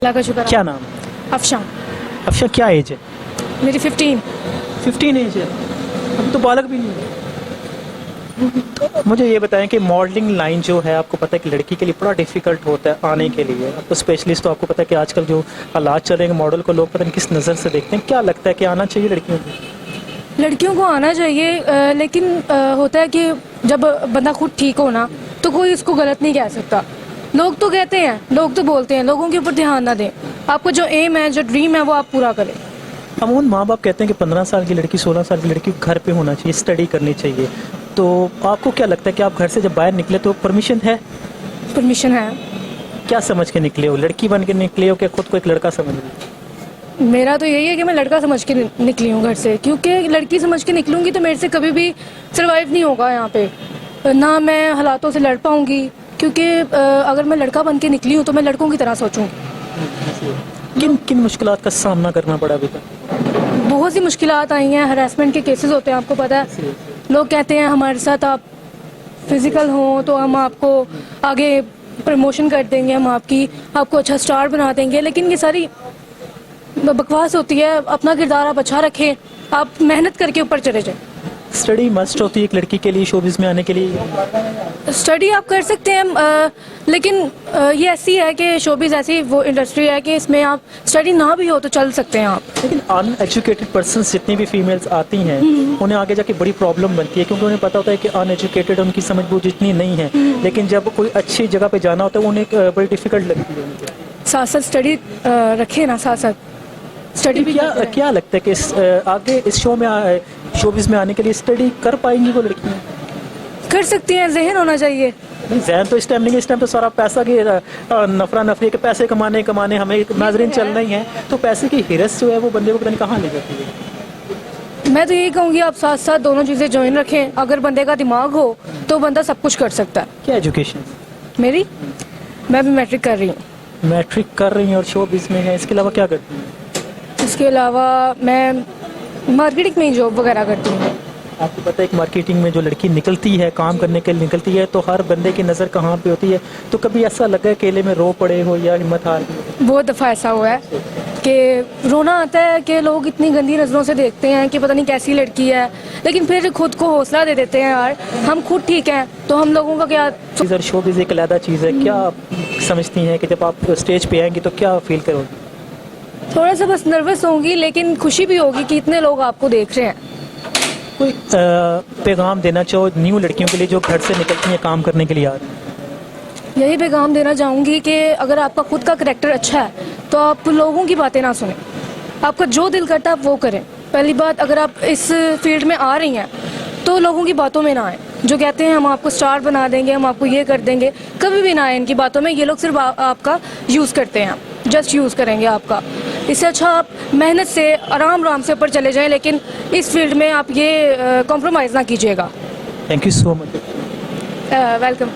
अल्लाह का शुक्र। क्या नाम? अफशा। अफशा, क्या एज है? मेरी 15। 15 एज है, अब तो बालक भी नहीं है। तो मुझे ये बताएं कि मॉडलिंग लाइन जो है, आपको पता है कि लड़की के लिए बड़ा डिफिकल्ट होता है आने के लिए। आपको स्पेशलिस्ट, तो आपको पता है कि आजकल जो हालात चल रहे हैं, मॉडल को लोग पता नहीं किस नज़र से देखते हैं। क्या लगता है कि आना चाहिए लड़कियों को? लड़कियों को आना चाहिए, लेकिन होता है कि जब बंदा खुद ठीक हो ना तो कोई इसको गलत नहीं कह सकता। लोग तो कहते हैं, लोग तो बोलते हैं, लोगों के ऊपर ध्यान ना दें। आपको जो एम है, जो ड्रीम है, वो आप पूरा करें। अमूमन माँ बाप कहते हैं कि 15 साल की लड़की, 16 साल की लड़की घर पे होना चाहिए, स्टडी करनी चाहिए। तो आपको क्या लगता है कि आप घर से जब बाहर निकले तो परमिशन है? परमिशन है। क्या समझ के निकले हो? लड़की बन के निकले हो कि खुद को एक लड़का समझ रहे? मेरा तो यही है कि मैं लड़का समझ के निकली हूँ घर से, क्योंकि लड़की समझ के निकलूंगी तो मेरे से कभी भी सर्वाइव नहीं होगा यहाँ पे, ना मैं हालातों से लड़ पाऊंगी। क्योंकि अगर मैं लड़का बन के निकली हूँ तो मैं लड़कों की तरह सोचूंगी। किन किन मुश्किलात का सामना करना पड़ा अभी तक? बहुत सी मुश्किलात आई हैं, हरासमेंट के केसेस होते हैं, आपको पता है। लोग कहते हैं हमारे साथ आप फिजिकल हो तो हम आपको आगे प्रमोशन कर देंगे, हम आपको अच्छा स्टार बना देंगे, लेकिन ये सारी बकवास होती है। अपना किरदार आप अच्छा रखें, आप मेहनत करके ऊपर चले जाएं। स्टडी मस्ट होती है एक लड़की के लिए शोबिज़ में आने के लिए? स्टडी आप कर सकते हैं, लेकिन ये ऐसी है कि शोबिज़ ऐसी वो इंडस्ट्री है कि इसमें आप स्टडी ना भी हो तो चल सकते हैं आप। लेकिन अनएजुकेटेड पर्सन जितनी भी फीमेल्स आती हैं उन्हें आगे जाके बड़ी प्रॉब्लम बनती है, क्योंकि उन्हें पता होता है कि अनएजुकेटेड उनकी समझ बूझ इतनी नहीं है। लेकिन जब कोई अच्छी जगह पे जाना होता है उन्हें बड़ी डिफिकल्ट लगती है उनको। साथ साथ स्टडी रखें ना, साथ साथ स्टडी भी। क्या लगता है कि आगे इस शोबिज़ में आने के लिए स्टडी कर पाएंगी वो लड़कियाँ? कर सकती हैं, जहन होना चाहिए। जहन तो इस टाइम नहीं है, इस टाइम तो सारा पैसा की नफरा नफरी के पैसे कमाने हमें नाजरीन चलना ही है। तो पैसे की हिरस जो है वो बंदे को पता नहीं कहाँ ले जाती है। मैं तो यही कहूँगी आप साथ साथ दोनों चीज़ें ज्वाइन रखें। अगर बंदे का दिमाग हो तो बंदा सब कुछ कर सकता है। क्या एजुकेशन? मेरी, मैं भी मैट्रिक कर रही हूँ। मैट्रिक कर रही हैं और शोबिज़ में है, इसके अलावा क्या करती हैं? इसके अलावा मैं मार्केटिंग में जॉब वगैरह करती हूँ। आपको पता है एक मार्केटिंग में जो लड़की निकलती है, काम करने के लिए निकलती है, तो हर बंदे की नज़र कहाँ पे होती है। तो कभी ऐसा लगा है अकेले में रो पड़े हो या हिम्मत हार गई? बहुत दफ़ा ऐसा हुआ है कि रोना आता है कि लोग इतनी गंदी नज़रों से देखते हैं कि पता नहीं कैसी लड़की है, लेकिन फिर खुद को हौसला दे देते हैं, यार हम खुद ठीक हैं तो हम लोगों का क्या। सर, शोबिज़ एक अलग चीज़ है। क्या आप समझती हैं कि जब आप स्टेज पे आएंगी तो क्या फील करोगी? थोड़ा सा बस नर्वस होंगी, लेकिन खुशी भी होगी कि इतने लोग आपको देख रहे हैं। कोई पैगाम देना चाहो न्यू लड़कियों के लिए जो घर से निकलती हैं काम करने के लिए आ रही हैं? यही पैगाम देना चाहूँगी कि अगर आपका खुद का करैक्टर अच्छा है तो आप लोगों की बातें ना सुनें, आपका जो दिल करता है आप वो करें। पहली बात, अगर आप इस फील्ड में आ रही हैं तो लोगों की बातों में ना आए। जो कहते हैं हम आपको स्टार बना देंगे, हम आपको ये कर देंगे, कभी भी ना आए इनकी बातों में। ये लोग सिर्फ आपका यूज़ करते हैं, जस्ट यूज़ करेंगे आपका। इससे अच्छा आप मेहनत से आराम से ऊपर चले जाएं, लेकिन इस फील्ड में आप ये कॉम्प्रोमाइज़ ना कीजिएगा। Thank you so much. Welcome.